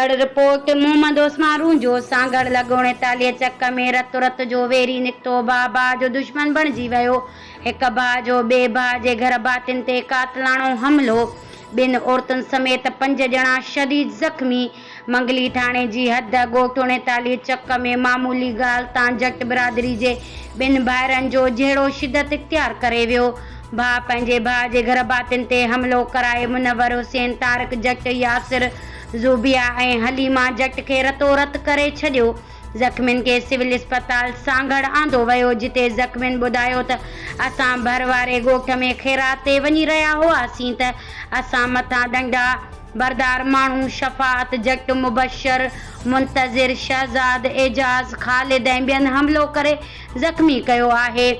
Sanghar report Mohammad ओस्मारू जो सांगड़ लगोणे तालीह चक में रतो रत जो वेरी निकतो भाउ जो दुश्मन बणिजी वियो। एक भाउ जो बे भाउ जे घर भातियुनि ते कातलाणो हमलो, 2 औरतुनि समेत 5 ॼणा शदीद ज़ख़्मी। मंगली थाणे जी हद ॻोठ 39 चक में मामूली ॻाल्हि तां जट बिरादरी जे 2 भाइरनि जो जहिड़ो शिदत इख्तियार करे वियो। भाउ पंहिंजे भाउ जे घर भातियुनि ते हमलो कराए मुनव्वर हुसैन, तारिक जट, यासिर ज़ूबिया ऐं हलीमा जट खे रतो रत करे छॾियो। ज़ख़्मियुनि खे सिविल अस्पताल सांगड़ आंदो वियो, जिते ज़ख़्मियुनि ॿुधायो त असां भर वारे ॻोठ में ख़ैरात ते वञी रहिया हुआसीं त असां मथां डंडा बरदार माण्हू शफ़ात जट, मुबशर, मुंतज़िर, शहज़ाद, एजाज़, ख़ालिद ऐं ॿियनि हमलो करे ज़ख़्मी कयो आहे।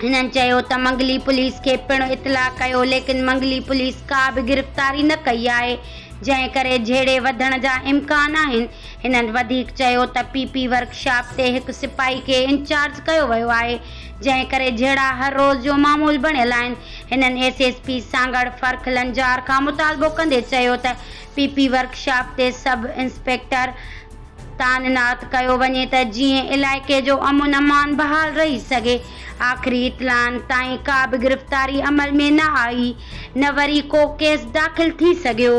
हिननि चयो त मंगली पुलिस खे पिणु इतला कयो, लेकिन मंगली पुलिस का बि गिरफ़्तारी न कई आहे, जंहिं करे झेड़े वधण जा इम्कान आहिनि। हिननि वधीक चयो त पीपी वर्कशॉप ते हिकु सिपाही खे इंचार्ज कयो वियो आहे, जंहिं करे झेड़ा हर रोज़ जो मामूल बणियल आहिनि। हिननि एसएसपी सांगड़ फ़र्ख़ लंजार खां मुतालबो कंदे चयो त पीपी वर्कशॉप ते सब इंस्पेक्टर ताइनात कयो वञे त जीअं इलाइक़े जो अमन अमान बहाल रही सघे। आख़िरी इतलान ताईं का बि गिरफ़्तारी अमल में न आई, न वरी को केस दाख़िल थी सघियो।